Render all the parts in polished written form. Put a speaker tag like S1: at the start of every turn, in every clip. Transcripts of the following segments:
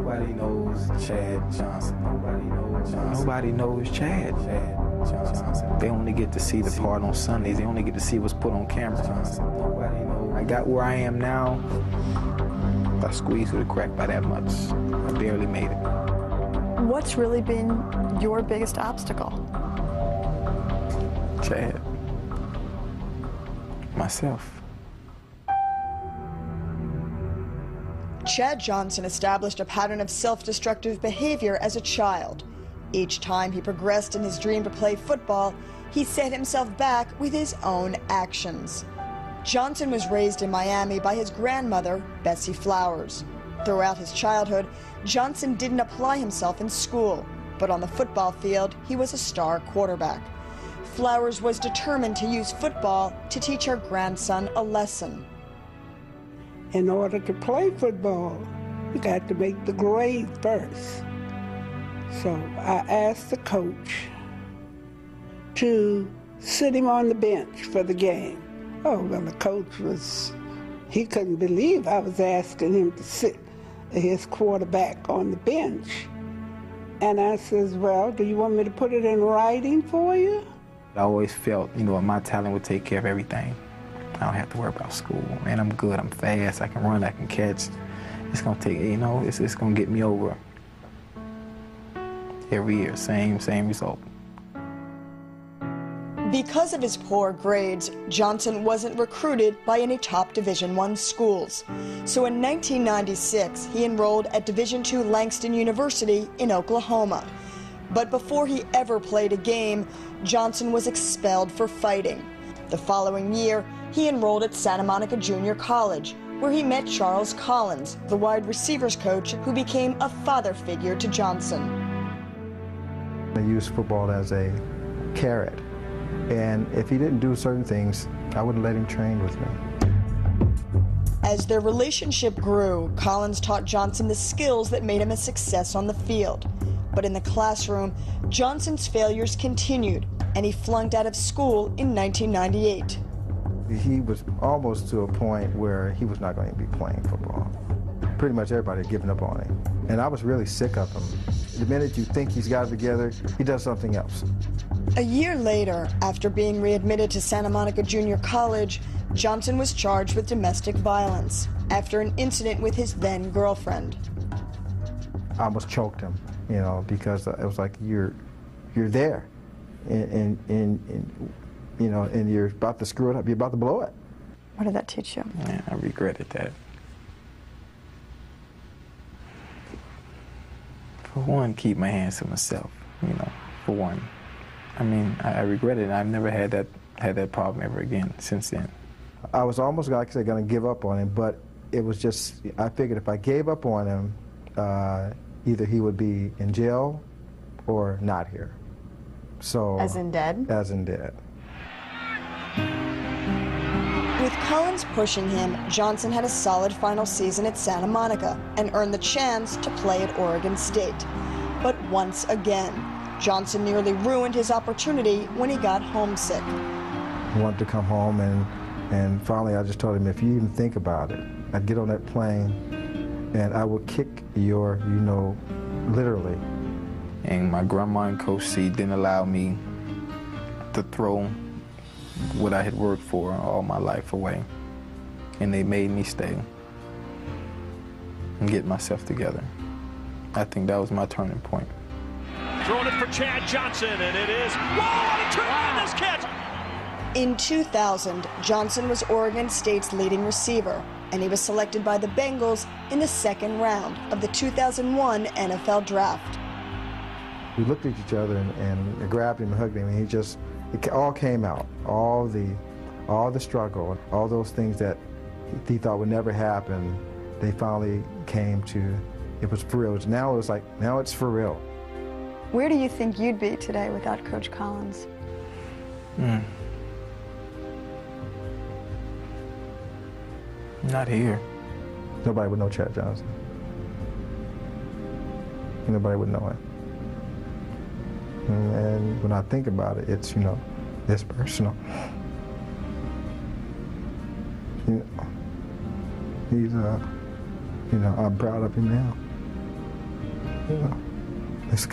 S1: Nobody knows Chad Johnson. Nobody knows Chad Johnson. They only get to see the part on Sundays. They only get to see what's put on camera. I got where I am now. I squeezed through the crack by that much. I barely made it.
S2: What's really been your biggest obstacle?
S1: Chad. Myself.
S2: Chad Johnson established a pattern of self-destructive behavior as a child. Each time he progressed in his dream to play football, he set himself back with his own actions. Johnson was raised in Miami by his grandmother, Bessie Flowers. Throughout his childhood, Johnson didn't apply himself in school, but on the football field, he was a star quarterback. Flowers was determined to use football to teach her grandson a lesson.
S3: In order to play football, you got to make the grade first. So I asked the coach to sit him on the bench for the game. Oh, well, the coach he couldn't believe I was asking him to sit his quarterback on the bench. And I says, well, do you want me to put it in writing for you?
S1: I always felt, my talent would take care of everything. I don't have to worry about school. Man, I'm good, I'm fast, I can run, I can catch. It's gonna take, it's gonna get me over every year, same result.
S2: Because of his poor grades, Johnson wasn't recruited by any top Division I schools. So in 1996, he enrolled at Division II Langston University in Oklahoma. But before he ever played a game, Johnson was expelled for fighting. The following year, he enrolled at Santa Monica Junior College, where he met Charles Collins, the wide receivers coach who became a father figure to Johnson.
S4: I used football as a carrot, and if he didn't do certain things, I wouldn't let him train with me.
S2: As their relationship grew, Collins taught Johnson the skills that made him a success on the field. But in the classroom, Johnson's failures continued, and he flunked out of school in 1998.
S4: He was almost to a point where he was not going to be playing football. Pretty much everybody had given up on him. And I was really sick of him. The minute you think he's got it together, he does something else.
S2: A year later, after being readmitted to Santa Monica Junior College, Johnson was charged with domestic violence after an incident with his then-girlfriend.
S4: I almost choked him, because it was like, you're there, and you're about to screw it up, you're about to blow it.
S2: What did that teach you?
S1: Yeah, I regretted that. For one, keep my hands to myself, for one. I regret it, and I've never had that problem ever again since then.
S4: I was almost, like I said, going to give up on him, but it was just, I figured if I gave up on him, either he would be in jail or not here. So,
S2: as in dead?
S4: As in dead.
S2: With Collins pushing him, Johnson had a solid final season at Santa Monica and earned the chance to play at Oregon State. But once again, Johnson nearly ruined his opportunity when he got homesick.
S4: He wanted to come home, and finally I just told him, if you even think about it, I'd get on that plane and I would kick your, literally.
S1: And my grandma and Coach C didn't allow me to throw what I had worked for all my life away. And they made me stay and get myself together. I think that was my turning point.
S5: Throwing it for Chad Johnson, and it is, whoa, what a tremendous catch!
S2: In 2000, Johnson was Oregon State's leading receiver, and he was selected by the Bengals in the second round of the 2001 NFL Draft.
S4: We looked at each other and I grabbed him and hugged him, and it all came out. All the struggle, all those things that he thought would never happen, they finally came to, it was for real. Now it's for real.
S2: Where do you think you'd be today without Coach Collins?
S1: Not here.
S4: Nobody would know Chad Johnson. Nobody would know him. And when I think about it, it's, it's personal. He's, I'm proud of him now. You know, it's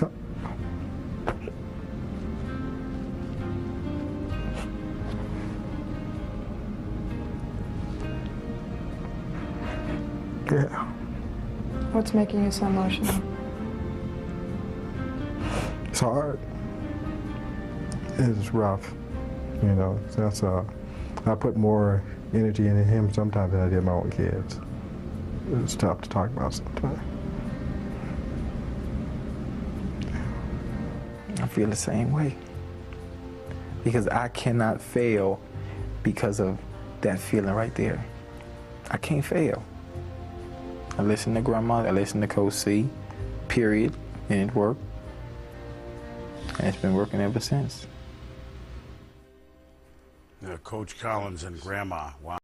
S4: yeah.
S6: What's making you so emotional?
S4: It's hard. It's rough. You know, that's I put more energy into him sometimes than I did my own kids. It's tough to talk about sometimes.
S1: I feel the same way. Because I cannot fail because of that feeling right there. I can't fail. I listen to Grandma, I listen to Coach C, period, and it worked. And it's been working ever since.
S7: Coach Collins and Grandma. Wow.